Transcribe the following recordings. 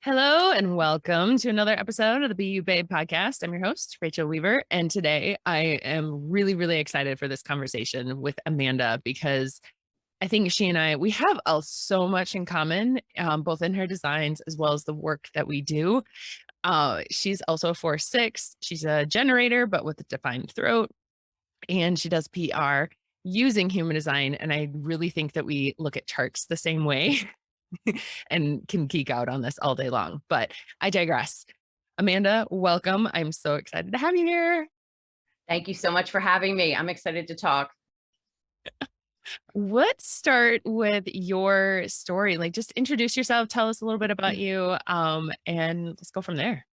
Hello and welcome to another episode of the Be You Babe podcast. I'm your host, Rachel Weaver. And today I am really, really excited for this conversation with Amanda because I think she and we have so much in common, both in her designs as well as the work that we do. She's also a 4-6. She's a generator, but with a defined throat. And she does PR using human design. And I really think that we look at charts the same way. And can geek out on this all day long, but I digress. Amanda, welcome. I'm so excited to have you here. Thank you so much for having me. I'm excited to talk. Let's start with your story. Like, just introduce yourself, tell us a little bit about you, and let's go from there.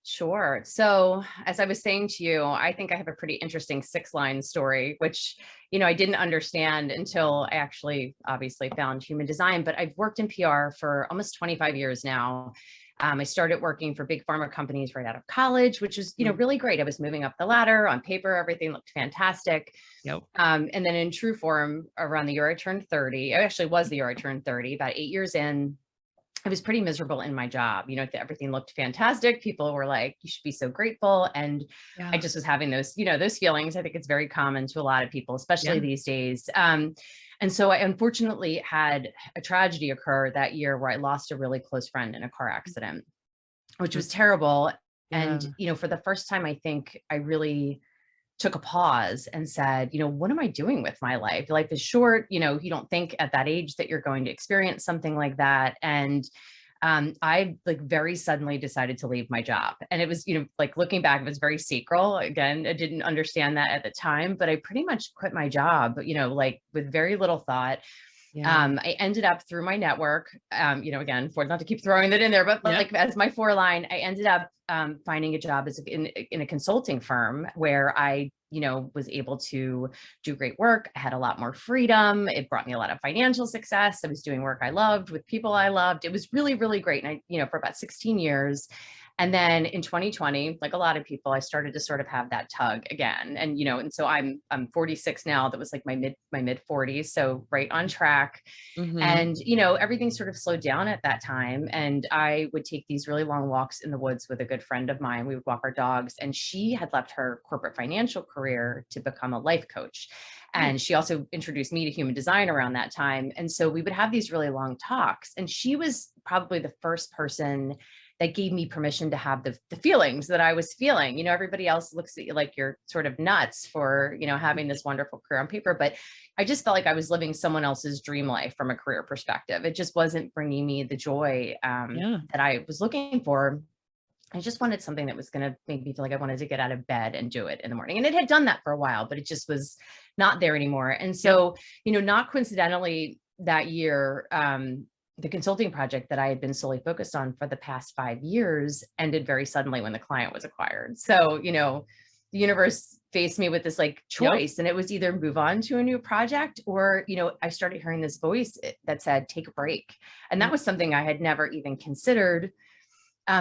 Sure. So as I was saying to you, I think I have a pretty interesting 6-line story, which, I didn't understand until I actually obviously found human design, but I've worked in PR for almost 25 years now. I started working for big pharma companies right out of college, which is, really great. I was moving up the ladder on paper. Everything looked fantastic. Yep. And then in true form, around the year I turned 30, it actually was the year I turned 30, about 8 years in, I was pretty miserable in my job. Everything looked fantastic. People were like, you should be so grateful. And Yeah. I just was having those feelings. I think it's very common to a lot of people, especially these days. And so I unfortunately had a tragedy occur that year where I lost a really close friend in a car accident, which was terrible. Yeah. And, for the first time, I think I really took a pause and said, what am I doing with my life? Life is short. You don't think at that age that you're going to experience something like that. And I very suddenly decided to leave my job. And it was, looking back, it was very sacral. Again, I didn't understand that at the time, but I pretty much quit my job, with very little thought. Yeah. I ended up through my network, again, for not to keep throwing that in there, but as my 4-line, I ended up finding a job in a consulting firm where I, was able to do great work. I had a lot more freedom. It brought me a lot of financial success. I was doing work I loved with people I loved. It was really, really great. And I, for about 16 years. And then in 2020, like a lot of people, I started to sort of have that tug again. And so I'm 46 now. That was like my mid 40s. So right on track. Mm-hmm. And, everything sort of slowed down at that time. And I would take these really long walks in the woods with a good friend of mine. We would walk our dogs, and she had left her corporate financial career to become a life coach. And she also introduced me to human design around that time. And so we would have these really long talks. And she was probably the first person that gave me permission to have the feelings that I was feeling. Everybody else looks at you like you're sort of nuts for, having this wonderful career on paper, but I just felt like I was living someone else's dream life from a career perspective. It just wasn't bringing me the joy that I was looking for. I just wanted something that was going to make me feel like I wanted to get out of bed and do it in the morning. And it had done that for a while, but it just was not there anymore. And so, not coincidentally that year, the consulting project that I had been solely focused on for the past 5 years ended very suddenly when the client was acquired. So, the universe faced me with this choice, and it was either move on to a new project or, I started hearing this voice that said, take a break. And that was something I had never even considered.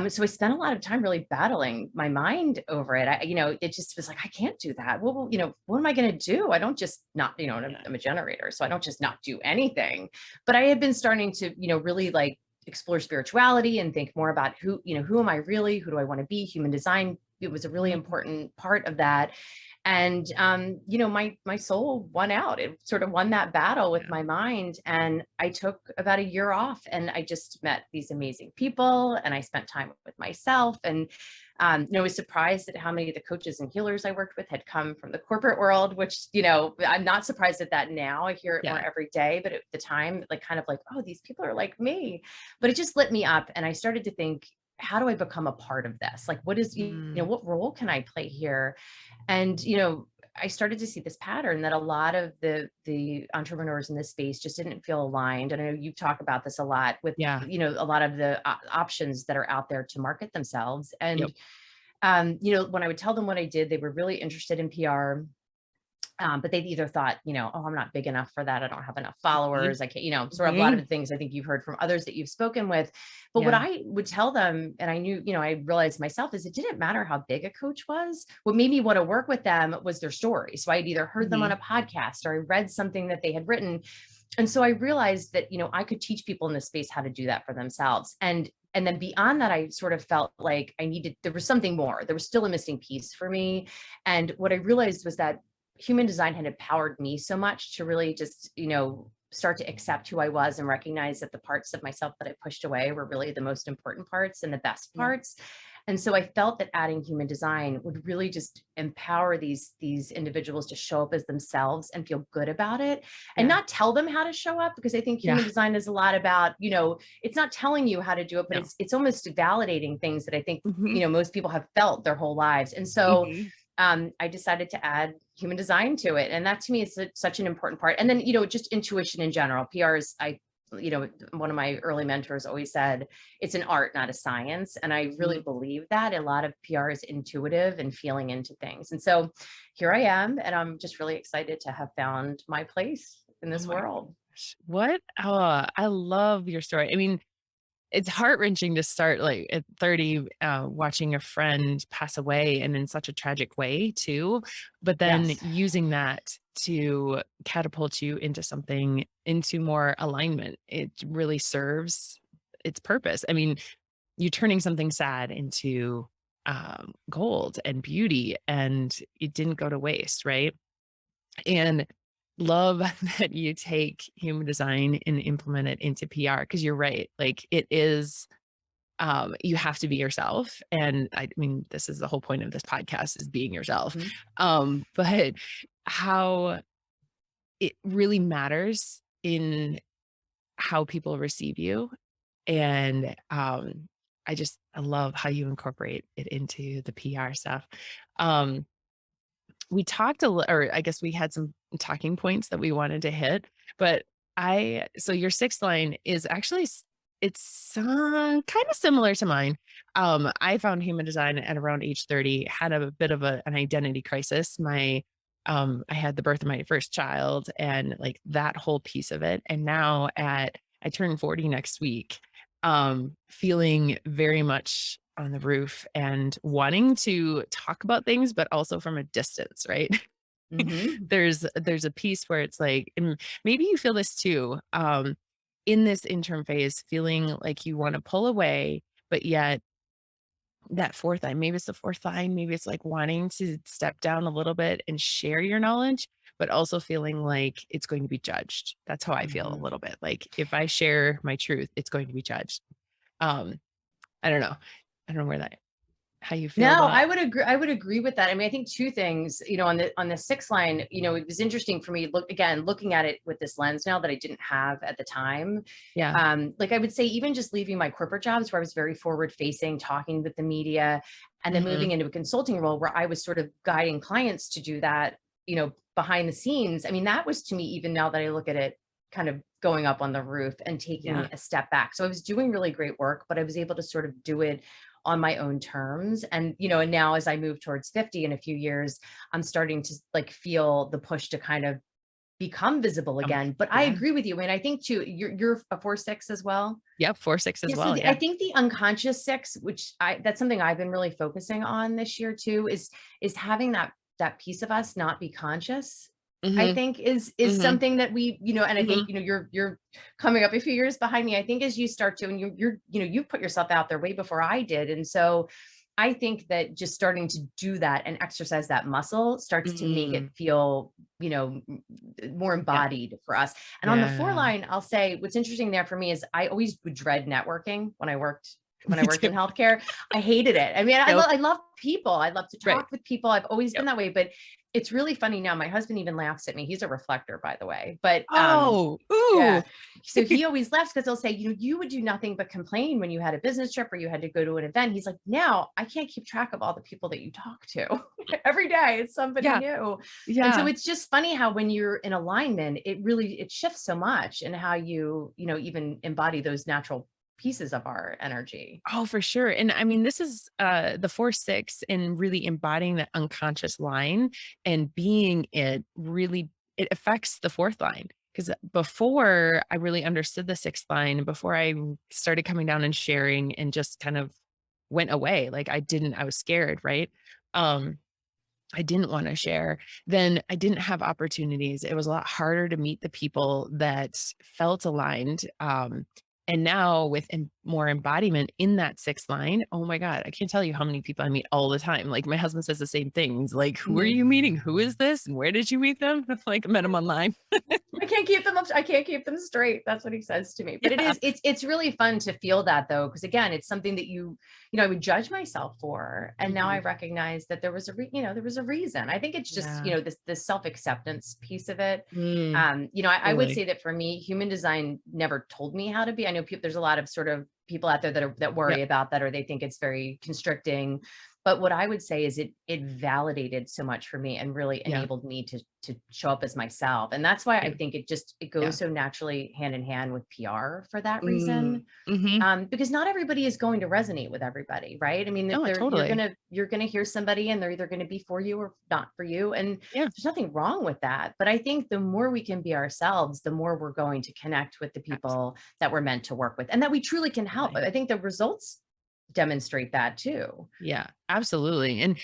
So I spent a lot of time really battling my mind over it. It just was like, I can't do that. Well, what am I going to do? I don't just not, I'm a generator, so I don't just not do anything. But I had been starting to, really explore spirituality and think more about who am I really? Who do I want to be? Human design, it was a really important part of that. And, my soul won out. It sort of won that battle with my mind. And I took about a year off, and I just met these amazing people, and I spent time with myself. And, I was surprised at how many of the coaches and healers I worked with had come from the corporate world, which, I'm not surprised at that now. I hear it more every day, but at the time, oh, these people are like me. But it just lit me up. And I started to think, how do I become a part of this? Like, what is, what role can I play here? And, I started to see this pattern that a lot of the entrepreneurs in this space just didn't feel aligned. And I know you talk about this a lot with, a lot of the options that are out there to market themselves. And, when I would tell them what I did, they were really interested in PR. But they've either thought, oh, I'm not big enough for that. I don't have enough followers. I can't, sort of a lot of the things I think you've heard from others that you've spoken with. But what I would tell them, and I knew, I realized myself, is it didn't matter how big a coach was. What made me want to work with them was their story. So I had either heard them on a podcast or I read something that they had written. And so I realized that, I could teach people in this space how to do that for themselves. And And then beyond that, I sort of felt like there was something more. There was still a missing piece for me. And what I realized was that human design had empowered me so much to really just, start to accept who I was and recognize that the parts of myself that I pushed away were really the most important parts and the best Yeah. parts. And so I felt that adding human design would really just empower these individuals to show up as themselves and feel good about it, and Yeah. not tell them how to show up, because I think Yeah. human design is a lot about, it's not telling you how to do it, but No. it's almost validating things that I think, Mhm. most people have felt their whole lives. And so Mhm. I decided to add human design to it. And that to me is such an important part. And then, just intuition in general. PR is, one of my early mentors always said, it's an art, not a science. And I really Mhm. believe that a lot of PR is intuitive and feeling into things. And so here I am, and I'm just really excited to have found my place in Oh this my world. gosh. What? Oh, I love your story. I mean, it's heart-wrenching to start, like, at 30, watching a friend pass away and in such a tragic way too, but then Yes. using that to catapult you into more alignment. It really serves its purpose. I mean, you're turning something sad into, gold and beauty, and it didn't go to waste, right? And love that you take human design and implement it into PR, because you're right. Like, it is, you have to be yourself. And I mean, this is the whole point of this podcast, is being yourself. Mhm. But how it really matters in how people receive you. And I love how you incorporate it into the PR stuff. Um, we talked or I guess we had some talking points that we wanted to hit, but so your sixth line is actually, it's kind of similar to mine. I found human design at around age 30, had a bit of an identity crisis. I had the birth of my first child and like that whole piece of it. And now I turn 40 next week, feeling very much on the roof and wanting to talk about things, but also from a distance, right? Mhm. There's a piece where it's like, and maybe you feel this too, in this interim phase, feeling like you want to pull away, but yet that fourth line, maybe it's the fourth line, maybe it's like wanting to step down a little bit and share your knowledge, but also feeling like it's going to be judged. That's how I feel a Mhm. little bit. Like if I share my truth, it's going to be judged. Um, I don't know. I don't know how you feel No, about. I would agree with that. I mean, I think two things, on the sixth line, it was interesting for me, looking at it with this lens now that I didn't have at the time. Yeah. Like I would say, even just leaving my corporate jobs where I was very forward facing, talking with the media, and then moving Mhm. into a consulting role where I was sort of guiding clients to do that, behind the scenes. I mean, that was to me, even now that I look at it, kind of going up on the roof and taking Yeah. a step back. So I was doing really great work, but I was able to sort of do it on my own terms. And, and now as I move towards 50 in a few years, I'm starting to like feel the push to kind of become visible again. But I Yeah. agree with you. And I think too, you're a 4-6 as well. Yep. 4, 6 as Yeah. So well. I Yeah. think the unconscious six, which that's something I've been really focusing on this year too, is having that piece of us not be conscious. I Mhm. think is Mhm. something that we, and I think, Mhm. you're coming up a few years behind me. I think as you start to, and you've put yourself out there way before I did. And so I think that just starting to do that and exercise that muscle starts to make it Mhm. feel, more Yeah. embodied for us. And on the four Yeah. line, I'll say what's interesting there for me is I always would dread networking when I Me worked too. in healthcare. I hated it. I mean, Yep. I love people. I love to Right. talk with people. I've always been Yep. that way, but it's really funny now. My husband even laughs at me. He's a reflector, by the way. But Oh, yeah. ooh. So he always laughs because he'll say, you would do nothing but complain when you had a business trip or you had to go to an event. He's like, now I can't keep track of all the people that you talk to. Every day it's somebody Yeah. new. And so Yeah. it's just funny how when you're in alignment, it shifts so much and how even embody those natural pieces of our energy. Oh, for sure. And I mean, this is the 4, 6 and really embodying that unconscious line and being it really, it affects the fourth line. Because before I really understood the sixth line, before I started coming down and sharing and just kind of went away, like I was scared, right? Um, I didn't want to share, then I didn't have opportunities. It was a lot harder to meet the people that felt aligned. And now more embodiment in that sixth line, oh my God, I can't tell you how many people I meet all the time. Like my husband says the same things. Like, who are Mhm. you meeting? Who is this? And where did you meet them? Like, I met them online. I can't keep them up. I can't keep them straight. That's what he says to me. But Yeah. it's really fun to feel that though, because again, it's something that I would judge myself for, and now I Mhm. recognize that there was there was a reason. I think it's just Yeah. this self acceptance piece of it. Mm, I would totally. say that for me, human design never told me how to be. I know there's a lot of sort of people out there that Yep. worry about that, or they think it's very constricting. But what I would say is it validated so much for me and really Yeah. enabled me to show up as myself. And that's why I Yeah. think it Yeah. goes so naturally hand in hand with PR for that Mm, reason. hmm. Because not everybody is going to resonate with everybody, right? I mean, Oh, totally. you're gonna hear somebody and they're either gonna be for you or not for you. And Yeah. there's nothing wrong with that. But I think the more we can be ourselves, the more we're going to connect with the people that we're meant to work with and that we truly can help. Absolutely. I think the results demonstrate that too. Yeah, absolutely. And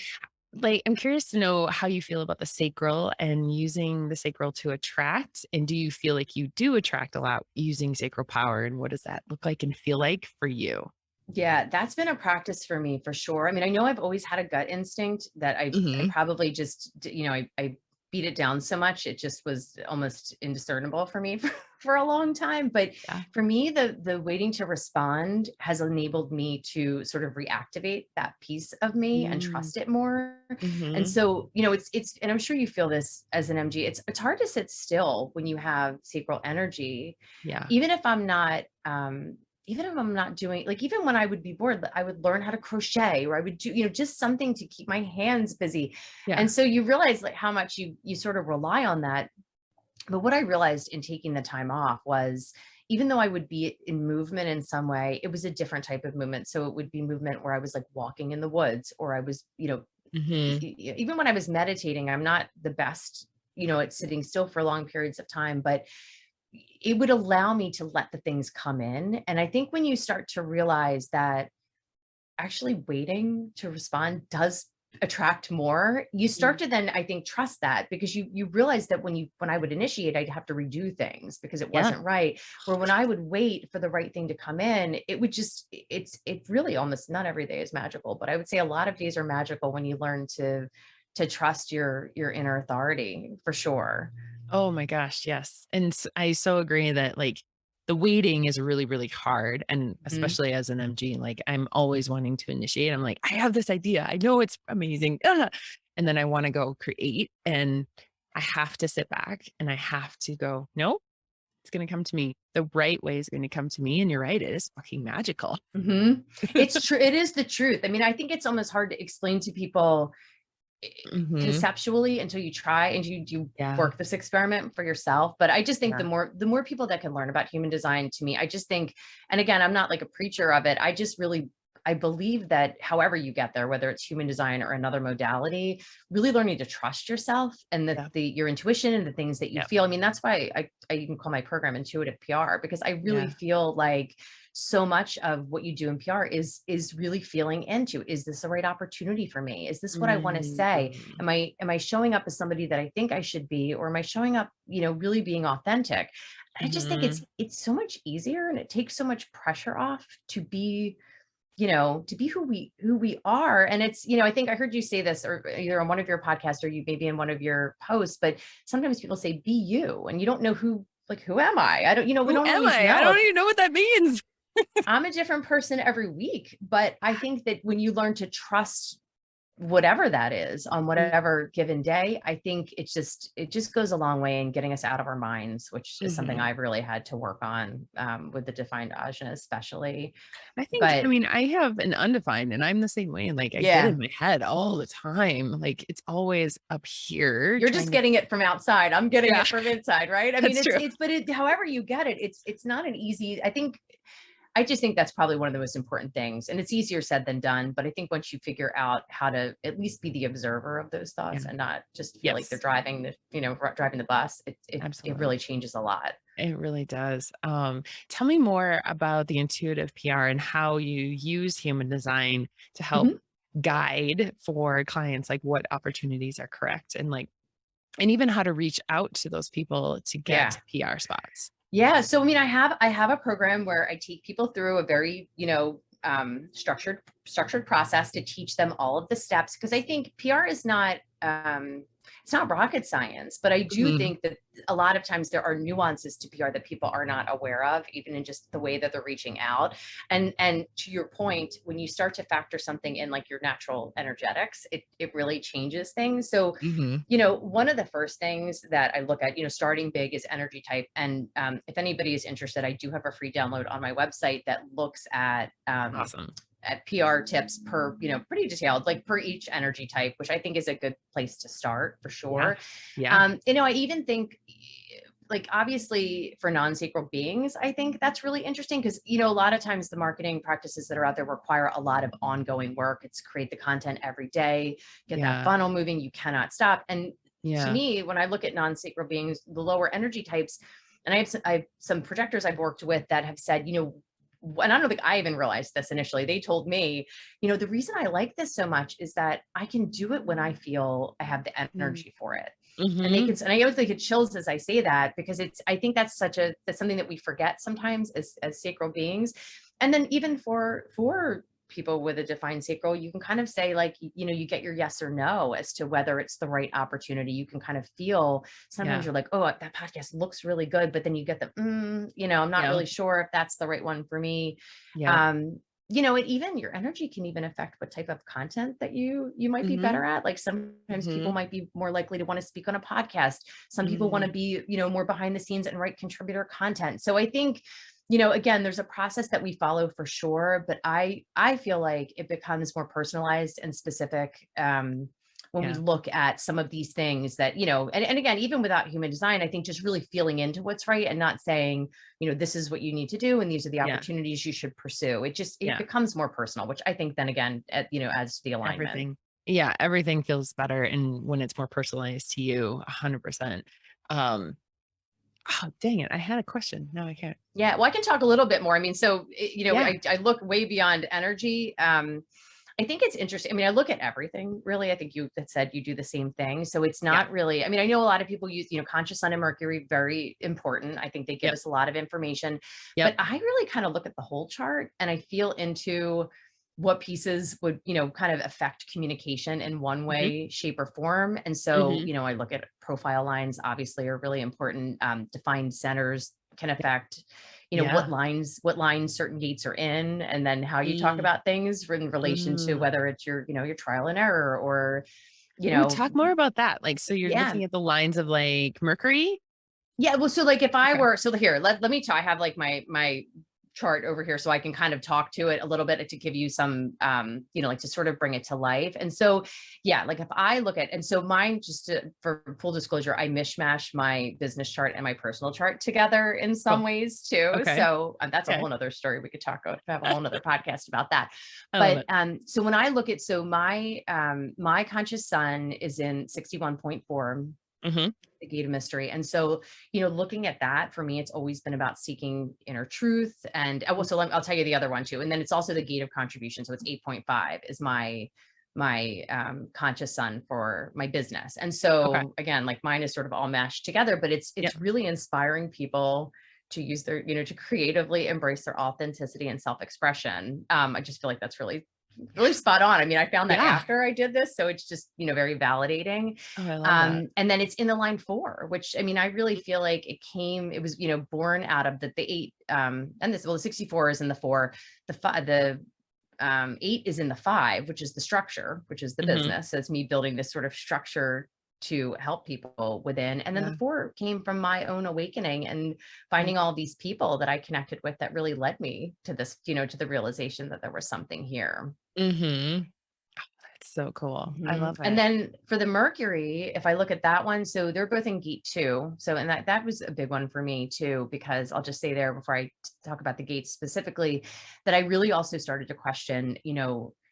like, I'm curious to know how you feel about the sacral and using the sacral to attract. And do you feel like you do attract a lot using sacral power? And what does that look like and feel like for you? Yeah, that's been a practice for me for sure. I mean, I know I've always had a gut instinct that I Hmm. probably just, I beat it down so much. It just was almost indiscernible for me for a long time. But Yeah. for me, the waiting to respond has enabled me to sort of reactivate that piece of me and Mm-hmm. trust it more. And so, and I'm sure you feel this as an MG. It's hard to sit still when you have sacral energy, Yeah. even if I'm not, even if I'm not doing like even when I would be bored, I would learn how to crochet or I would do, just something to keep my hands busy. Yeah. And so you realize like how much you sort of rely on that. But what I realized in taking the time off was even though I would be in movement in some way, it was a different type of movement. So it would be movement where I was like walking in the woods or I was, Hmm. even when I was meditating, I'm not the best, at sitting still for long periods of time, but it would allow me to let the things come in. And I think when you start to realize that actually waiting to respond does attract more, you start to then I think trust that because you realize that when I would initiate, I'd have to redo things because it Yeah. wasn't right. Where when I would wait for the right thing to come in, it would just it really almost not every day is magical, but I would say a lot of days are magical when you learn to trust your inner authority for sure. Oh my gosh, yes. And I so agree that like the waiting is really, really hard. And Mhm. especially as an MG, like I'm always wanting to initiate. I'm like, I have this idea. I know it's amazing. And then I want to go create. And I have to sit back and I have to go, no, it's going to come to me. The right way is going to come to me. And you're right. It is fucking magical. Mhm. It's true. It is the truth. I mean, I think it's almost hard to explain to people Hmm. conceptually until you try and you Yeah. work this experiment for yourself. But I just think Yeah. the more people that can learn about human design to me, I just think, and again, I'm not like a preacher of it. I just really I believe that however you get there, whether it's human design or another modality, really learning to trust yourself and Yeah. the your intuition and the things that you Yeah. feel. I mean, that's why I even call my program intuitive PR because I really Yeah. feel like so much of what you do in PR is really feeling into, is this the right opportunity for me? Is this what I want to say? Mm. Am I showing up as somebody that I think I should be, or am I showing up, really being authentic? I just think Hmm. it's so much easier and it takes so much pressure off to be who we are. And it's, I think I heard you say this or either on one of your podcasts or you maybe in one of your posts, but sometimes people say be you and you don't know who am I? I don't, we Who don't am always I? I know. don't even know what that means. I'm a different person every week, but I think that when you learn to trust whatever that is on whatever given day, I think it just goes a long way in getting us out of our minds, which is something Mhm. I've really had to work on with the defined ajna, especially. I think, I But mean, I have an undefined and I'm the same way. And like I get yeah, in my head all the time. Like it's always up here you're just trying to, getting it from outside. I'm getting yeah, it from inside, right? I mean, that's true. however you get it, it's not an easy. I just think that's probably one of the most important things. And it's easier said than done. But I think once you figure out how to at least be the observer of those thoughts Yeah. and not just feel like they're Yes, driving the bus, it absolutely. really changes a lot. It really does. Tell me more about the intuitive PR and how you use human design to help Mhm. guide for clients, like what opportunities are correct and like, and even how to reach out to those people to get Yeah. PR spots. Yeah. So, I mean, I have a program where I take people through a very, structured process to teach them all of the steps. Cause I think PR is not, it's not rocket science, but I do Mhm. think that a lot of times there are nuances to PR that people are not aware of, even in just the way that they're reaching out. And to your point, when you start to factor something in like your natural energetics, it really changes things. So Mhm. one of the first things that I look at, starting big is energy type. And if anybody is interested, I do have a free download on my website that looks Awesome. at PR tips per, pretty detailed, like per each energy type, which I think is a good place to start for Yeah. sure. Yeah. I even think like obviously for non-sacral beings, I think that's really interesting because a lot of times the marketing practices that are out there require a lot of ongoing work. It's create the content every day, get that Yeah. funnel moving, you cannot stop. And to Yeah. me, when I look at non-sacral beings, the lower energy types, and I have some projectors I've worked with that have said, and I don't think I even realized this initially. They told me, the reason I like this so much is that I can do it when I feel I have the Mm. energy for it. And Mhm. and I always think it chills as I say that because I think that's something that we forget sometimes as sacral beings. And then even for people with a defined sacral, you can kind of say like, you get your yes or no as to whether it's the right opportunity. You can kind of feel sometimes Yeah. you're like, oh, that podcast looks really good, but then you get the, I'm not Yeah. really sure if that's the right one for me. Yeah. Um, and even your energy can even affect what type of content that you might be Mhm. better at. Like sometimes people Mhm. might be more likely to want to speak on a podcast. Some people want to Mhm. be, more behind the scenes and write contributor content. So I think, again, there's a process that we follow for sure, but I feel like it becomes more personalized and specific when we Yeah. look at some of these things that, and again, even without human design, I think just really feeling into what's right and not saying, this is what you need to do and these are the Yeah. opportunities you should pursue. It Yeah. becomes more personal, which I think then again, adds to the alignment. Everything. Yeah, everything feels better and when it's more personalized to you, 100%. Um, oh, dang it, I had a question. Now I can't. Yeah, well, I can talk a little bit more. I mean, so, Yeah. I look way beyond energy. I think it's interesting. I mean, I look at everything really. I think you had said you do the same thing. So it's Yeah. not really, I mean, I know a lot of people use, conscious sun and Mercury, very important. I think they give Yep. us a lot of information, but Yep. I really kind of look at the whole chart and I feel into what pieces would, kind of affect communication in one Mhm. way, shape, or form. And so, Mhm. I look at profile lines, obviously, are really important. Defined centers can Yep. affect Yeah. what lines certain gates are in, and then how you talk Mm. about things in relation to Mm. whether it's your trial and error or, you Ooh, know, talk more about that. Like, so you're yeah. looking at the lines of like Mercury? Yeah, well, so like if I Okay. were, so here, let me tell, I have like my chart over here so I can kind of talk to it a little bit to give you some like to sort of bring it to life. And so yeah, like if I look at, and so mine, for full disclosure, I mishmash my business chart and my personal chart together in some Cool. ways too. Okay. So that's a Okay. whole nother story. We could talk about, have a whole nother podcast about that. I love But it. so when I look at, so my conscious sun is in 61.4, Mhm. the gate of mystery. And so, looking at that for me, it's always been about seeking inner truth. And Mm. so I'll tell you the other one too. And then it's also the gate of contribution. So it's 8.5 is my conscious sun for my business. And Okay. so again, like mine is sort of all mashed together, but Yep. it's really inspiring people to use their, to creatively embrace their authenticity and self-expression. I just feel like that's really spot on. I mean, I found that Yeah. after I did this. So it's just, very validating. Oh, I love that. And then it's in the line 4, which I mean, I really feel like it was, born out of the 8, and the 64 is in the 4, the 8 is in the 5, which is the structure, which is the Mhm. business. So it's me building this sort of structure to help people within. And then the Yeah. 4 came from my own awakening and Yeah. finding all these people that I connected with that really led me to this, to the realization that there was something here. Mhm. That's so cool. I Mhm. love And it. then for the Mercury, if I look at that one, so they're both in gate 2. So, and that was a big one for me too, because I'll just say there before I talk about the gates specifically, that I really also started to question,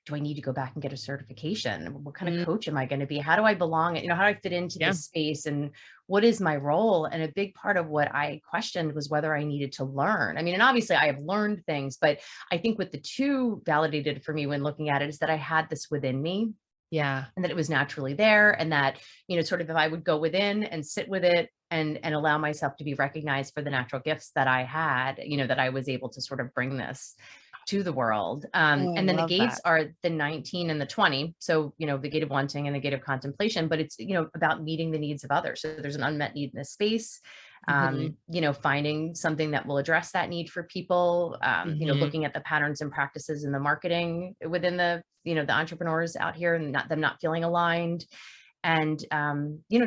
do I need to go back and get a certification? What kind of Mm. coach am I going to be? How do I belong? How do I fit into Yeah. this space? And what is my role? And a big part of what I questioned was whether I needed to learn. I mean, and obviously I have learned things, but I think what the 2 validated for me when looking at it is that I had this within me. Yeah. and that it was naturally there, and that, sort of if I would go within and sit with it and allow myself to be recognized for the natural gifts that I had, that I was able to sort of bring this to the world. Oh, I And then the love gates that. are the 19 and the 20. So, the gate of wanting and the gate of contemplation, but it's, about meeting the needs of others. So there's an unmet need in this space. Mhm. Finding something that will address that need for people, Mhm. looking at the patterns and practices in the marketing within the entrepreneurs out here, and them not feeling aligned, and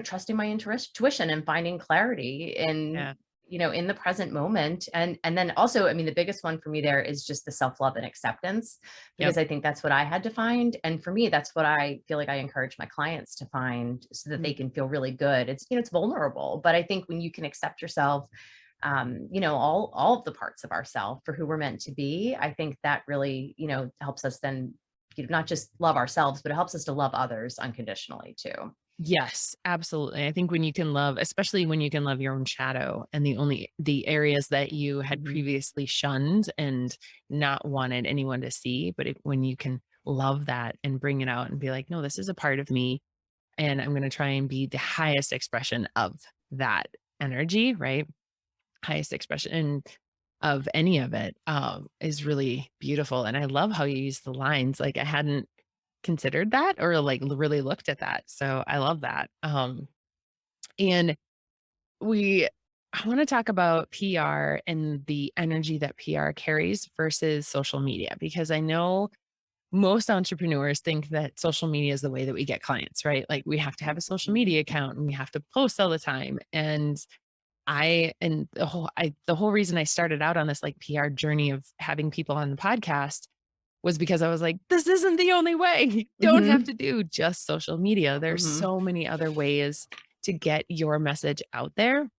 trusting my intuition and finding clarity in Yeah. in the present moment. And then also, I mean, the biggest one for me there is just the self-love and acceptance, Yep. because I think that's what I had to find, and for me that's what I feel like I encourage my clients to find, so that they Mm. can feel really good. It's vulnerable, but I think when you can accept yourself, all of the parts of ourselves for who we're meant to be, I think that really, helps us then, not just love ourselves, but it helps us to love others unconditionally too. Yes, absolutely. I think when you can love, especially when you can love your own shadow and the areas that you had Mhm. previously shunned and not wanted anyone to see, but when you can love that and bring it out and be like, no, this is a part of me, and I'm going to try and be the highest expression of that energy, right? Highest expression of any of it, is really beautiful. And I love how you use the lines. Like, I hadn't considered that or like really looked at that. So I love that. And we, I want to talk about PR and the energy that PR carries versus social media, because I know most entrepreneurs think that social media is the way that we get clients, right? Like, we have to have a social Mhm. media account and we have to post all the time. And the whole reason I started out on this like PR journey of having people on the podcast was because I was like, this isn't the only way. You don't have Mhm. to do just social media. There's Mhm. so many other ways to get your message out there.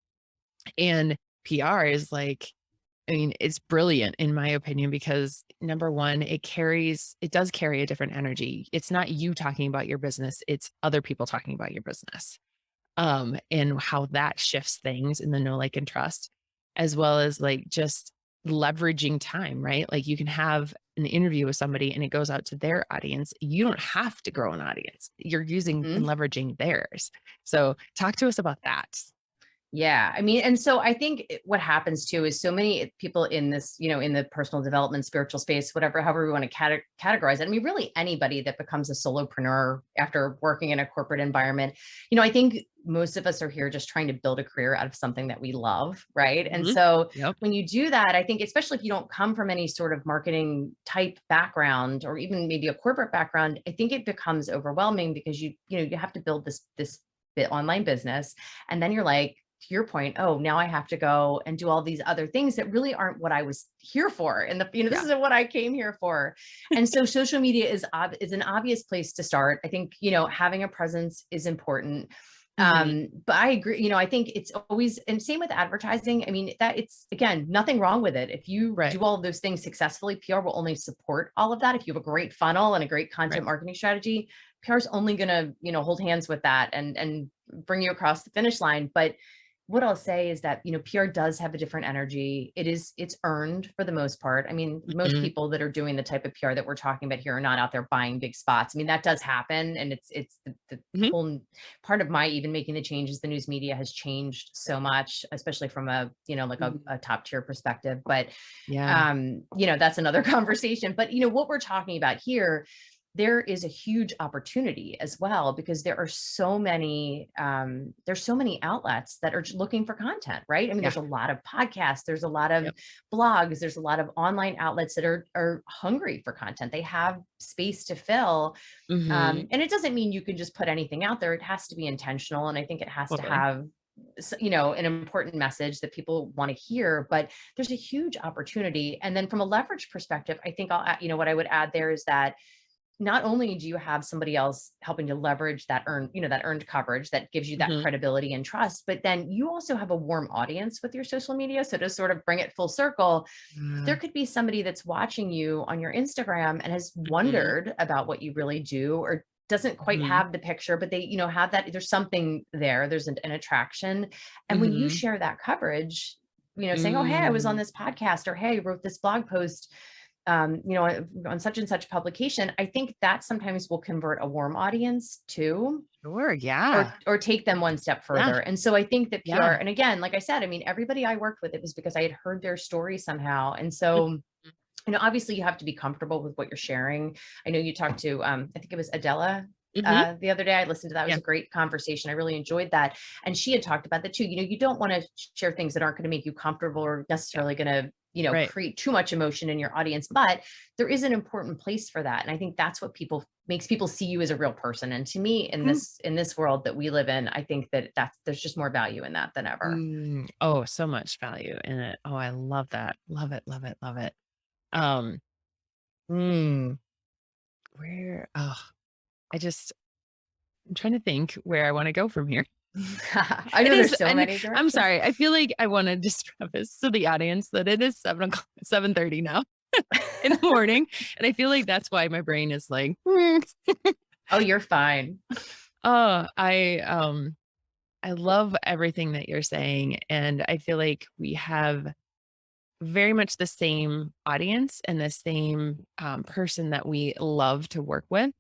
And PR is like, I mean, it's brilliant in my opinion, because number one, it does carry a different energy. It's not you talking about your business, it's other people talking about your business. And how that shifts things in the know, like, and trust, as well as like just leveraging time, right? Like, you can have an interview with somebody and it goes out to their audience. You don't have to grow an audience. You're using and Mhm. leveraging theirs. So talk to us about that. Yeah, I mean, and so I think what happens too is so many people in this, in the personal development, spiritual space, whatever, however we want to categorize it. I mean, really anybody that becomes a solopreneur after working in a corporate environment, I think most of us are here just trying to build a career out of something that we love, right? And Mhm. so Yep. when you do that, I think, especially if you don't come from any sort of marketing type background or even maybe a corporate background, I think it becomes overwhelming, because you have to build this bit online business, and then you're like, to your point, oh, now I have to go and do all these other things that really aren't what I was here for. And this Yeah. isn't what I came here for. And so social media is an obvious place to start. I think, having a presence is important. Mhm. But I agree, I think it's always, and same with advertising. I mean, that it's, again, nothing wrong with it. If you Right. do all of those things successfully, PR will only support all of that. If you have a great funnel and a great Right. content marketing strategy, PR is only going to, hold hands with that and bring you across the finish line. But what I'll say is that, PR does have a different energy. It's earned for the most part. I mean, most Mhm. people that are doing the type of PR that we're talking about here are not out there buying big spots. I mean, that does happen. And it's the Mhm. whole part of my even making the changes. The news media has changed so much, especially from a, like Mhm. a top tier perspective. But Yeah. that's another conversation. But what we're talking about here, there is a huge opportunity as well, because there's so many outlets that are looking for content, right? I mean, Yeah. there's a lot of podcasts, there's a lot of Yep. blogs, there's a lot of online outlets that are hungry for content. They have space to fill. Mhm. And it doesn't mean you can just put anything out there. It has to be intentional. And I think it has to Totally. have an important message that people want to hear. But there's a huge opportunity. And then from a leverage perspective, I think what I would add there is that not only do you have somebody else helping to leverage that earned coverage that gives you that Mhm. credibility and trust, but then you also have a warm audience with your social media. So to sort of bring it full circle, there Yeah. could be somebody that's watching you on your Instagram and has Mhm. wondered about what you really do, or doesn't quite Mhm. have the picture, but they, have that there's something there, there's an attraction. And when you Mhm. share that coverage, saying, oh, hey, I was on Mm. this podcast, or hey, I wrote this blog post, on such and such publication, I think that sometimes will convert a warm audience too, Sure. Yeah. or take them one step Yeah. further. And so I think that PR, Yeah. and again, like I said, I mean, everybody I worked with, it was because I had heard their story somehow. And so, Mhm. obviously you have to be comfortable with what you're sharing. I know you talked to, I think it was Adela, Mhm. the other day. I listened to that. It was Yeah. a great conversation. I really enjoyed that. And she had talked about that too. You don't want to share things that aren't going to make you comfortable or Yeah. necessarily going to, Right. create too much emotion in your audience, but there is an important place for that. And I think that's what makes people see you as a real person. And to me, in Mhm. this world that we live in, I think that there's just more value in that than ever. Oh, so much value in it. Oh, I love that. Love it. Love it. Love it. Um, mm, where, oh, I just, I'm trying to think where I want to go from here. I It know is, there's so and many I'm directions. sorry. I feel like I want to just preface to the audience that it is 7:30 now in the morning. And I feel like that's why my brain is like, Oh, you're fine. oh, I love everything that you're saying. And I feel like we have very much the same audience and the same person that we love to work with,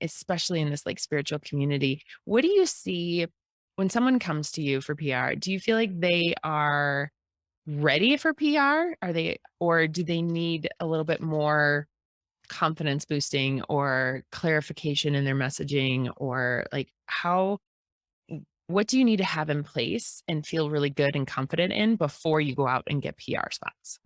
especially in this like spiritual community. What do you see when someone comes to you for PR? Do you feel like they are ready for PR? Are they, or do they need a little bit more confidence boosting or clarification in their messaging, or like what do you need to have in place and feel really good and confident in before you go out and get PR spots?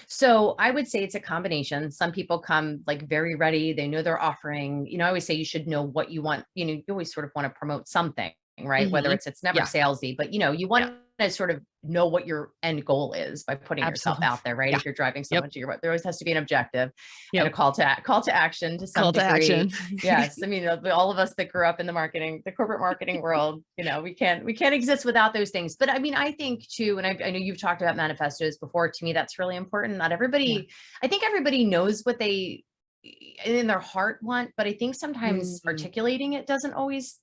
So I would say it's a combination. Some people come like very ready. They know they're offering, I always say you should know what you want. You always sort of want to promote something, right? Whether Mhm. it's never Yeah, salesy, but you yeah, want to sort of know what your end goal is by putting yourself absolutely. out there, right? Yeah, If you're driving yep, someone to there always has to be an objective and a yep. call to action to some Call to action. degree. Yes. I mean, all of us that grew up in the corporate marketing world, we can't exist without those things. But I mean, I think too, and I know you've talked about manifestos before. To me, that's really important. Not Yeah. everybody, I think everybody knows what they in their heart want, but I think sometimes Mm, articulating it hasn't for always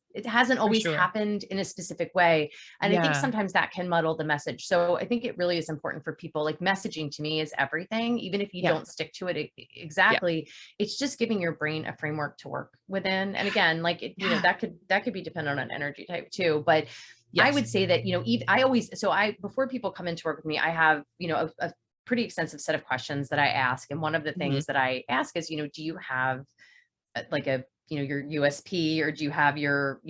sure. happened in a specific way. And I think Yeah, sometimes that can muddle the message. So I think it really is important for people, like messaging to me is everything, even if you yeah, don't stick to it yeah, exactly. It's just giving your brain a framework to work within. And again, like yeah. that could be dependent on energy type too. But I Yes. would say that, I always, so I, before people come in to work with me, I have, a pretty extensive set of questions that I ask. And one of the Mhm. things that I ask is, do you have like your USP, or do you have your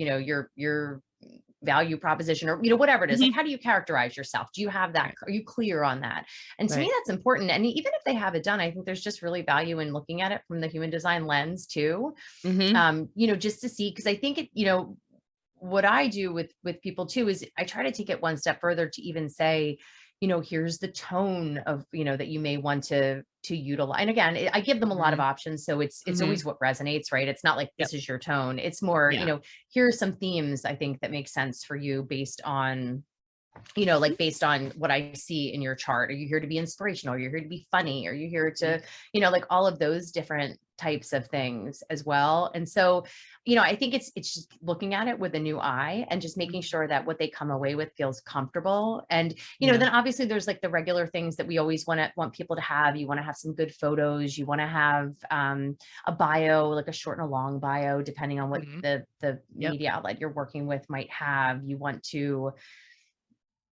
value proposition, or whatever it is, like Mhm. how do you characterize yourself? Do you have that? Right, Are you clear on that? And to me right. that's important. And even if they have it done, I think there's just really value in looking at it from the human design lens too. Mhm. Just to see, because I think what I do with people too is I try to take it one step further to even say, here's the tone of, that you may want to utilize. And again, I give them a lot of Mhm. options, so it's Mhm. always what resonates, right? It's not like Yep. this is your tone. It's more, Yeah. here are some themes I think that make sense for you based on like based on what I see in your chart. Are you here to be inspirational? Are you here to be funny? Are you here Mhm. to, like all of those different types of things as well? And so, I think it's just looking at it with a new eye and just making Mhm. sure that what they come away with feels comfortable. And, Yeah. then obviously there's like the regular things that we always want people to have. You want to have some good photos. You want to have a bio, like a short and a long bio, depending on what Mhm. the Yep. media outlet you're working with might have. You want to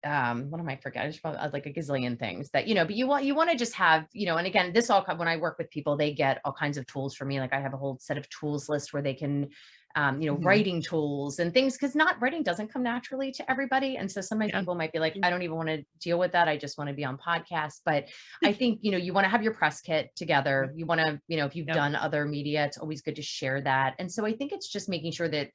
what am I forgetting? There's probably like a gazillion things that, but you want to just have, and again, when I work with people, they get all kinds of tools from me. Like I have a whole set of tools list where they can, Mhm. writing tools and things, because not writing doesn't come naturally to everybody. And so sometimes Yeah. people might be like, Mm. I don't even want to deal with that. I just want to be on podcasts. But I think, you want to have your press kit together. Yep. You want to, if you've Yep. done other media, it's always good to share that. And so I think it's just making sure that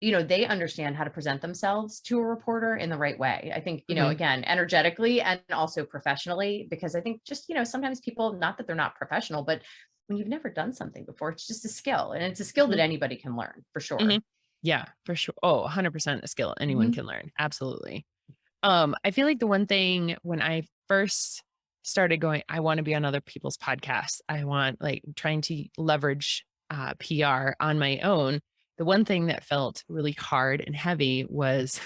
they understand how to present themselves to a reporter in the right way. I think, Mhm. again, energetically and also professionally, because I think just, sometimes people, not that they're not professional, but when you've never done something before, it's just a skill, and it's a skill that Mhm. anybody can learn for sure. Mhm. Yeah, for sure. Oh, 100% a skill anyone Mhm. can learn. Absolutely. I feel like the one thing when I first started going, I want to be on other people's podcasts. I want like trying to leverage PR on my own. The one thing that felt really hard and heavy was,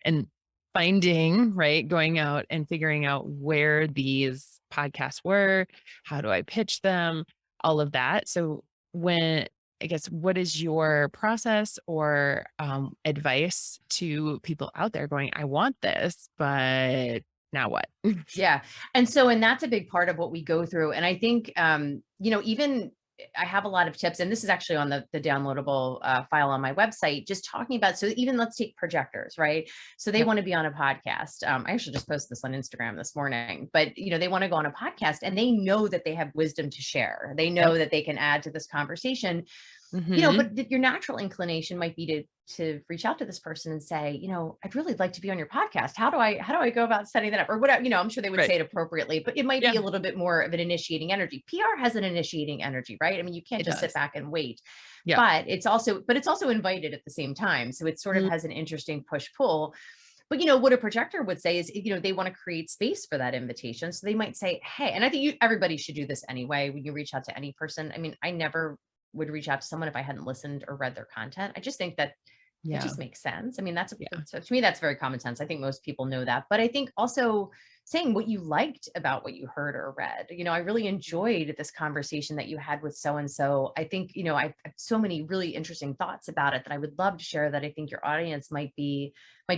and finding, right, going out and figuring out where these podcasts were, how do I pitch them, all of that. So when I guess, what is your process or advice to people out there going, I want this, but now what? Yeah. And that's a big part of what we go through. And I think, even I have a lot of tips, and this is actually on the downloadable file on my website, just talking about, so even let's take projectors, right? So they Yep. want to be on a podcast. I actually just posted this on Instagram this morning, but they want to go on a podcast and they know that they have wisdom to share. They Yep. know that they can add to this conversation. Hmm. But your natural inclination might be to reach out to this person and say, I'd really like to be on your podcast. How do I go about setting that up? Or whatever, I'm sure they would Right. say it appropriately, but it might be Yeah, a little bit more of an initiating energy. PR has an initiating energy, right? I mean, you can't it just sit does. back and wait. Yep. But it's also invited at the same time. So it sort of Mm. has an interesting push-pull. But what a projector would say is, they want to create space for that invitation. So they might say, hey, and I think everybody should do this anyway when you reach out to any person. I mean, I never would reach out to someone if I hadn't listened or read their content. I just think that it Yeah. just makes sense. I mean, Yeah. so to me, that's very common sense. I think most people know that. But I think also saying what you liked about what you heard or read. I really enjoyed this conversation that you had with so and so. I think, I have so many really interesting thoughts about it that I would love to share that I think your audience might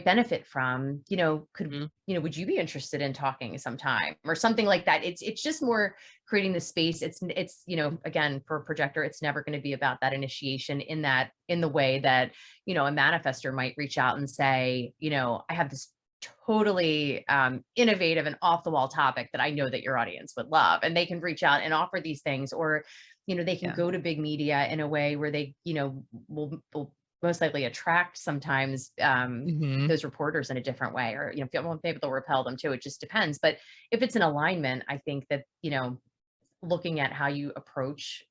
benefit from. Mhm. Would you be interested in talking sometime or something like that? It's just more creating the space. Again, for a projector, it's never going to be about that initiation in the way that a manifester might reach out and say, I have this totally innovative and off the wall topic that I know that your audience would love. And they can reach out and offer these things, or, they can Yeah. go to big media in a way where they, will most likely attract sometimes Hmm. those reporters in a different way, or, maybe they'll repel them too. It just depends. But if it's an alignment, I think that, looking at how you approach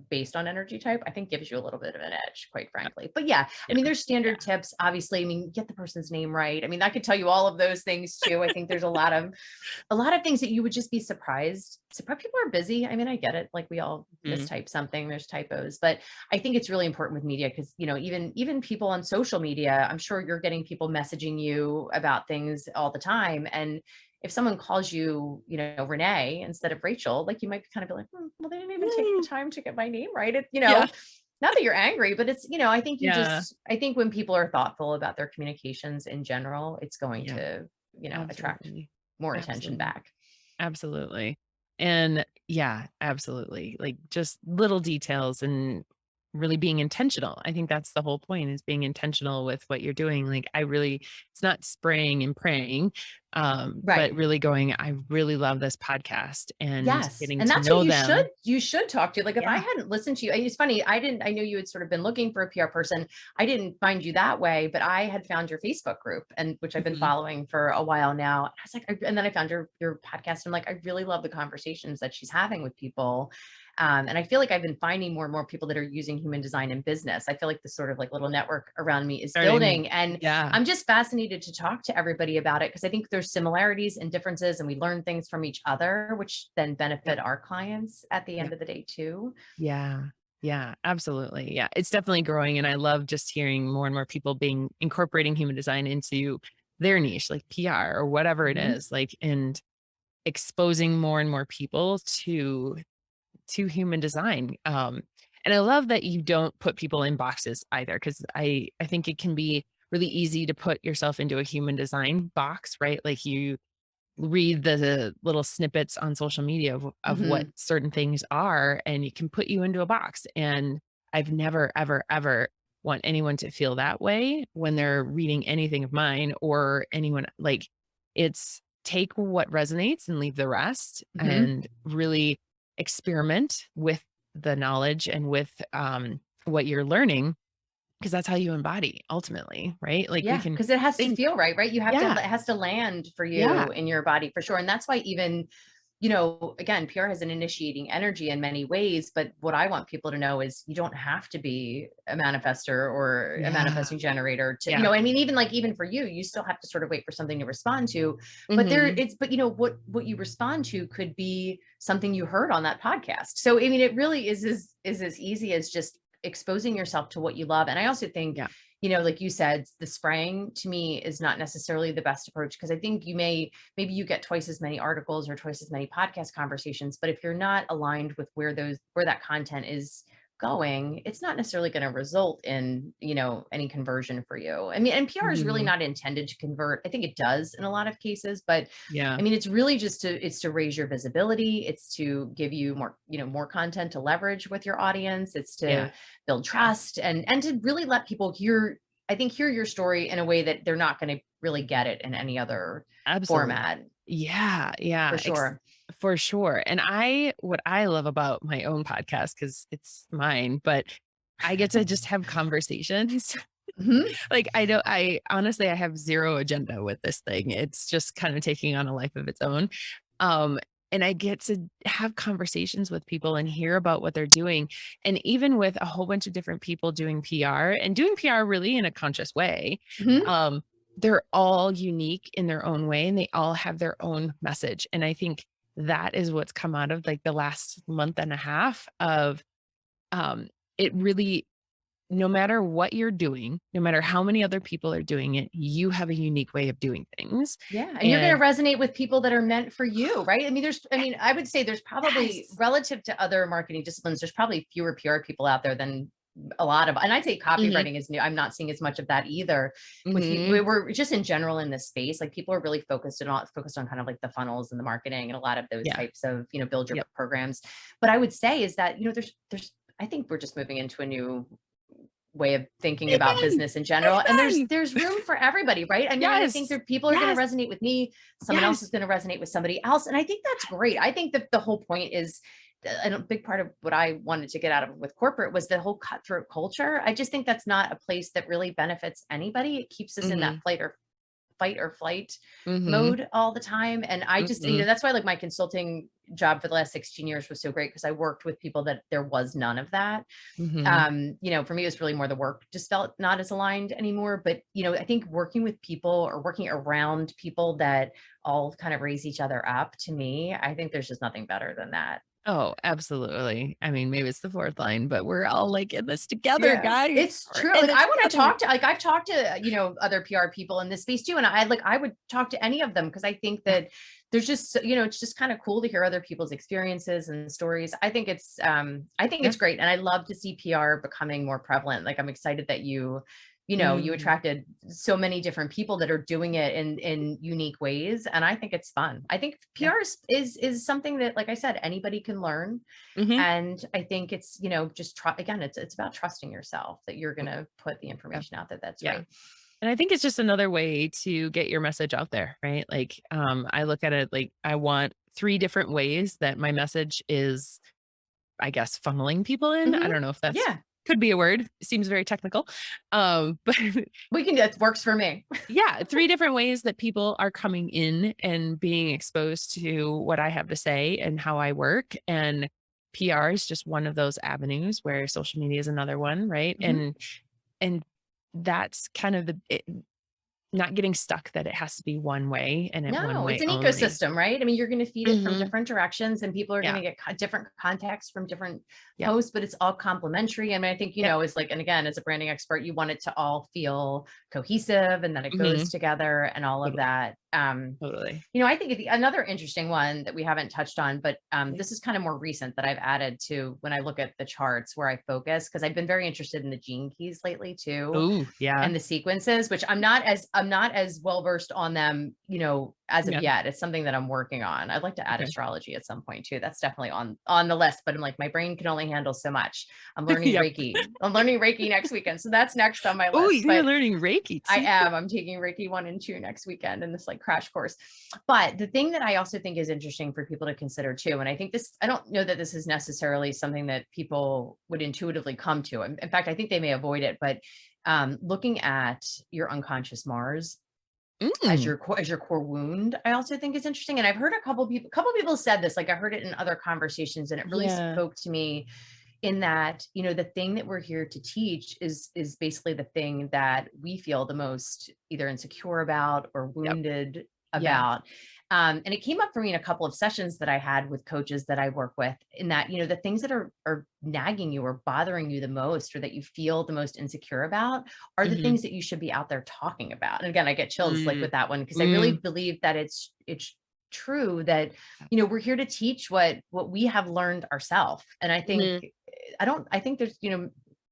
based on energy type, I think gives you a little bit of an edge, quite frankly. But yeah, I Yeah. mean, there's Yeah. standard tips, obviously. I mean, get the person's name right. I mean, I could tell you all of those things too. I think there's a lot of things that you would just be surprised. Surprised people are busy. I mean, I get it. Like we all Mhm. mistype something, there's typos, but I think it's really important with media because, even people on social media, I'm sure you're getting people messaging you about things all the time. And if someone calls you, Renee instead of Rachel, like you might kind of be like, well, they didn't even take the Mm. time to get my name right. Yeah. Not that you're angry, but it's, Yeah. I think when people are thoughtful about their communications in general, it's going Yeah. to, attract Absolutely. more attention Absolutely. back. Absolutely. And yeah, absolutely. Like just little details and really being intentional. I think that's the whole point is being intentional with what you're doing. Like it's not spraying and praying, but Right. really going, I really love this podcast and Yes. getting And to that's what know you should them. you should talk to. Like if I Yeah. hadn't listened to you, it's funny, I know you had sort of been looking for a PR person. I didn't find you that way, but I had found your Facebook group and which I've been Mhm. following for a while now. And I was like, and then I found your podcast. I'm like, I really love the conversations that she's having with people. And I feel like I've been finding more and more people that are using human design in business. I feel like this sort of like little network around me is Starting. building. And Yeah. I'm just fascinated to talk to everybody about it because I think there's similarities and differences, and we learn things from each other, which then Yep. benefit our clients at the end Yep. of the day too. Yeah. Yeah, absolutely. Yeah, it's definitely growing, and I love just hearing more and more people being incorporating human design into their niche, like PR or whatever it Mhm. is, like, and exposing more and more people to human design. And I love that you don't put people in boxes either, because I think it can be really easy to put yourself into a human design box, right? Like you read the little snippets on social media of what Mhm. certain things are, and it can put you into a box. And I've never, ever, ever want anyone to feel that way when they're reading anything of mine or anyone like it's take what resonates and leave the rest Mhm. and really experiment with the knowledge and with what you're learning because that's how you embody ultimately, right? Like we Yeah, can because it has to think, feel right, right? You have to yeah, it has to land for yeah, you in your body for sure. And that's why even, again, PR has an initiating energy in many ways, but what I want people to know is you don't have to be a manifester or a yeah, manifesting generator to, yeah. I mean, even for you, you still have to sort of wait for something to respond to. But Mhm. what you respond to could be something you heard on that podcast. So I mean, it really is as easy as just exposing yourself to what you love. And I also think, Yeah. like you said, the spraying to me is not necessarily the best approach, because I think maybe you get twice as many articles or twice as many podcast conversations, but if you're not aligned with where that content is going, it's not necessarily going to result in, any conversion for you. I mean, and PR is really Mhm. not intended to convert. I think it does in a lot of cases, but Yeah. I mean, it's really just it's to raise your visibility. It's to give you more content to leverage with your audience. It's to Yeah. build Yeah. trust and to really let people hear your story in a way that they're not going to really get it in any other Absolutely. format, Yeah, for yeah, sure. for sure. And what I love about my own podcast, because it's mine, but I get to just have conversations. Mhm. Like, I honestly, I have zero agenda with this thing. It's just kind of taking on a life of its own. Um, and I get to have conversations with people and hear about what they're doing. And even with a whole bunch of different people doing PR and doing PR really in a conscious way, Mhm. um, they're all unique in their own way and they all have their own message. And I think that is what's come out of like the last month and a half of um, it really, no matter what you're doing, no matter how many other people are doing it, you have a unique way of doing things. Yeah, and you're going And to resonate with people that are meant for you, right? I would say there's probably, yes. relative to other marketing disciplines, there's probably fewer PR people out there than a lot of, and I'd say Mhm, copywriting is new. I'm not seeing as much of that either. mhm. We're just in general in this space, like people are really focused on kind of like the funnels and the marketing and a lot of those Yeah. types of, build your Yep. programs. But I would say is that, I think we're just moving into a new way of thinking about Amen. business in general, and Amen. there's room for everybody, right? I mean, and I think Yes. that people are going to Yes. resonate with me, someone else is Yes. going to resonate with somebody else, and I think that's great. I think that the whole point is, and a big part of what I wanted to get out of with corporate was the whole cutthroat culture. I just think that's not a place that really benefits anybody. It keeps us in that Mhm, fight or flight mhm, mode all the time. And I just, mhm, that's why like my consulting job for the last 16 years was so great, because I worked with people that there was none of that. mhm. For me, it was really more the work just felt not as aligned anymore. But, I think working with people or working around people that all kind of raise each other up, to me, I think there's just nothing better than that. Oh, absolutely. I mean, maybe it's the 4th line, but we're all, like, in this together, Yeah, guys. it's We're true. in Like it I want to together. talk to, like I've talked to, other PR people in this space too. And I would talk to any of them, because I think Yeah, that there's just, it's just kind of cool to hear other people's experiences and stories. I think yeah. it's great. And I love to see PR becoming more prevalent. Like I'm excited that you Mhm. attracted so many different people that are doing it in unique ways. And I think it's fun. I think Yeah. PR is something that, like I said, anybody can learn. Mhm. And I think it's, just again, it's about trusting yourself that you're going Mm, to put the yeah, information out there that's yeah. right. And I think it's just another way to get your message out there, right? Like, I look at it like I want 3 different ways that my message is, I guess, funneling people in. I Hmm. don't know if that's Yeah, could be a word. It seems very technical. But it works for me. yeah, 3 different ways that people are coming in and being exposed to what I have to say and how I work, and PR is just one of those avenues where social media is another one, right? Hmm. And that's kind of not getting stuck that it has to be one way and it one No, it's way an only. ecosystem, right? I mean, you're going to feed it from Mhm. different directions, and people are going Yeah. to get different context from different Yep. posts, but it's all complementary. I mean, I think, Yep. it's like, and again, as a branding expert, you want it to all feel cohesive and that it goes Mhm. together and all of Totally. that. Totally. I think another interesting one that we haven't touched on, but Yeah. this is kind of more recent that I've added to when I look at the charts where I focus, because I've been very interested in the gene keys lately too, Ooh, yeah. and the sequences, which I'm not as well versed on them, as of Yeah. yet. It's something that I'm working on. I'd like to add Okay. astrology at some point too. That's definitely on the list, but I'm like, my brain can only handle so much. I'm learning Yep. Reiki. I'm learning Reiki next weekend, so that's next on my Oh, list. you're But learning Reiki I too? am. I'm taking Reiki 1 and 2 next weekend in this like crash course. But the thing that I also think is interesting for people to consider too, and I don't know that this is necessarily something that people would intuitively come to. In fact, I think they may avoid it, but looking at your unconscious Mars as Mm. your core wound, I also think is interesting. And I've heard a couple people said this, like I heard it in other conversations, and it really Yeah. spoke to me in that, the thing that we're here to teach is basically the thing that we feel the most either insecure about or Yep. wounded Yeah. about. And it came up for me in a couple of sessions that I had with coaches that I work with, in that, the things that are nagging you or bothering you the most, or that you feel the most insecure about, are the Mhm. things that you should be out there talking about. And again, I get chills like Mm. with that one, because I really Mm. believe that it's true that, we're here to teach what we have learned ourselves. And I think Mhm. I think there's,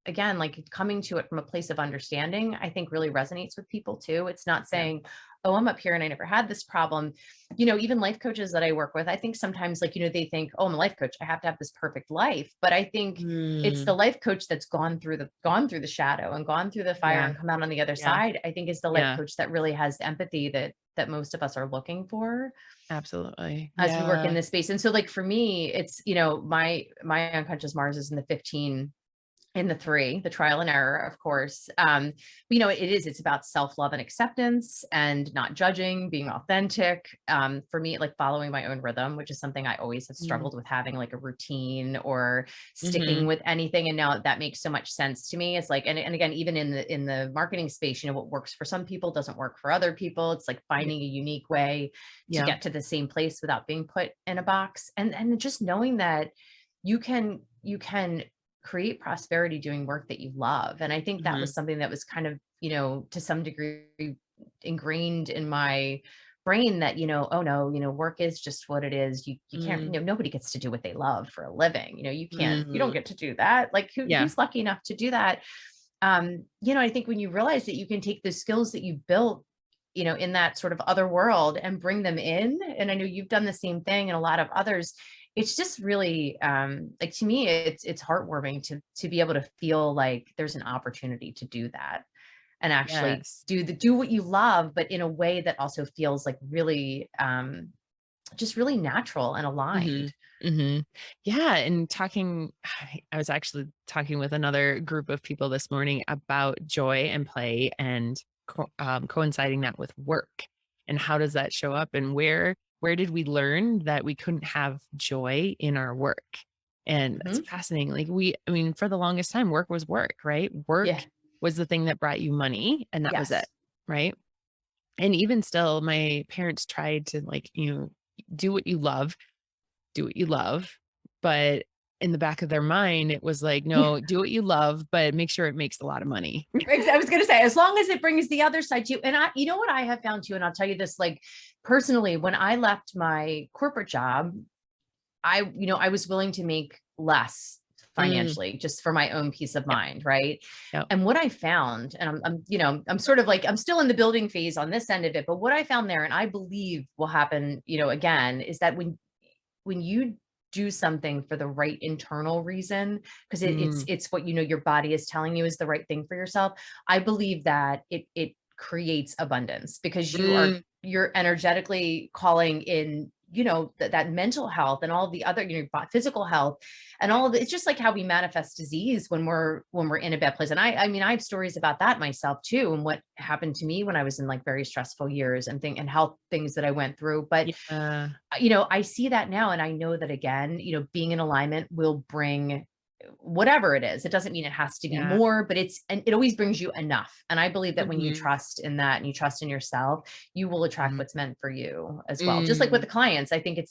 again, like coming to it from a place of understanding, I think really resonates with people too. It's not Yeah. saying, oh, I'm up here and I never had this problem. Even life coaches that I work with, I think sometimes, like, they think, oh, I'm a life coach, I have to have this perfect life. But I think it's the Mm. life coach that's gone through the shadow and gone through the fire Yeah. and come out on the other Yeah. side. I think is the life Yeah. coach that really has the empathy that most of us are looking for Absolutely. as we work in Yeah. this space. And so, like, for me, it's, my unconscious Mars is in the 15, in the 3, the trial and error, of course. But, it's about self-love and acceptance and not judging, being authentic. For me, like following my own rhythm, which is something I always have Mm. struggled with, having like a routine or sticking Mhm. with anything. And now that makes so much sense to me. It's like, and again, even in the marketing space, what works for some people doesn't work for other people. It's like Yeah. finding a unique way to Yeah. get to the same place without being put in a box. And just knowing that you can create prosperity doing work that you love. And I think that was Mhm. something that was kind of, to some degree ingrained in my brain, that, oh no, work is just what it is. You can't, Mm. nobody gets to do what they love for a living. You don't Mhm. get to do that. Like Yeah. who's lucky enough to do that? I think when you realize that you can take the skills that you built, in that sort of other world and bring them in. And I know you've done the same thing and a lot of others. It's just really, like, to me, it's heartwarming to be able to feel like there's an opportunity to do that and actually Yes. do what you love, but in a way that also feels like really, just really natural and aligned. Mhm. Mhm. Yeah, and I was actually talking with another group of people this morning about joy and play and coinciding that with work, and how does that show up, and where did we learn that we couldn't have joy in our work? And it's Hmm. fascinating. Like, I mean, for the longest time, work was work, right? Yeah. Work was the thing that brought you money, and that was it, Yes. right? And even still, my parents tried to, like, do what you love, do what you love. But in the back of their mind, it was like, no, do what you love, but make sure it makes a lot of money. I was going to say, as long as it brings the other side to you. And what I have found too, and I'll tell you this, like, personally, when I left my corporate job, I was willing to make less Mm, financially just for my own peace of yep, mind. Right. yep. And what I found, and I'm sort of like, I'm still in the building phase on this end of it, but what I found there, and I believe will happen, again, is that when you do something for the right internal reason, because Mm, it's what your body is telling you is the right thing for yourself. I believe that it creates abundance, because mm, you're energetically calling in, that mental health and all the other, physical health and all of it. It's just like how we manifest disease when we're in a bad place. And I mean, I have stories about that myself too, and what happened to me when I was in like very stressful years and health things that I went through. But yeah, I see that now, and I know that, again, being in alignment will bring whatever it is. It doesn't mean it has to be yeah. more, but it always brings you enough. And I believe that when you Mhm, trust in that and you trust in yourself, you will attract mhm, what's meant for you as well. Just like with mm, the clients, I think yeah.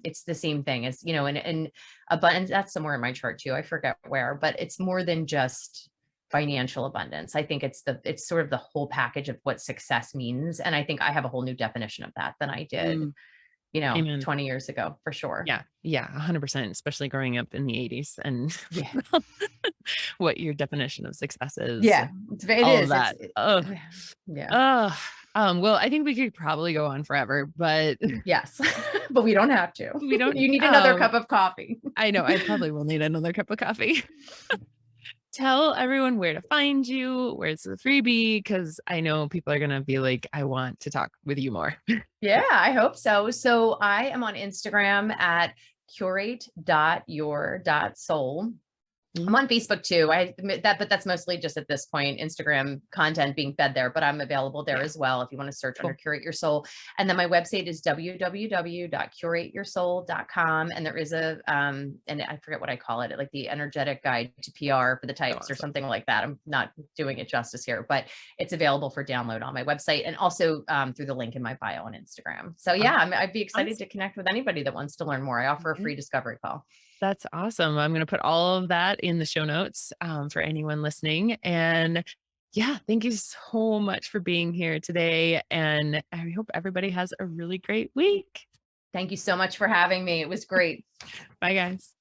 it's the same thing as, and abundance. That's somewhere in my chart too. I forget where, but it's more than just financial abundance. I think it's sort of the whole package of what success means. And I think I have a whole new definition of that than I did Mm, amen. 20 years ago, for sure. Yeah, yeah, 100%, especially growing up in the 80s and Yeah. what your definition of success is Yeah. and It all of is. that. Oh, Yeah. oh. Well, I think we could probably go on forever, but Yes. But we don't have to. we don't. You need another cup of coffee. I know I probably will need another cup of coffee. Tell everyone where to find you, where's the freebie, because I know people are gonna be like, I want to talk with you more. Yeah, I hope so. So I am on Instagram at curate.your.soul. I'm on Facebook too. I admit that, but that's mostly just at this point, Instagram content being fed there, but I'm available there as well if you want to search under Cool. Curate Your Soul. And then my website is www.curateyoursoul.com. And there is and I forget what I call it, like the energetic guide to PR for the types or something like that. I'm not doing it justice here, but it's available for download on my website and also through the link in my bio on Instagram. So yeah, I'd be excited to connect with anybody that wants to learn more. I offer a free discovery call. That's awesome. I'm going to put all of that in the show notes for anyone listening. And yeah, thank you so much for being here today. And I hope everybody has a really great week. Thank you so much for having me. It was great. Bye, guys.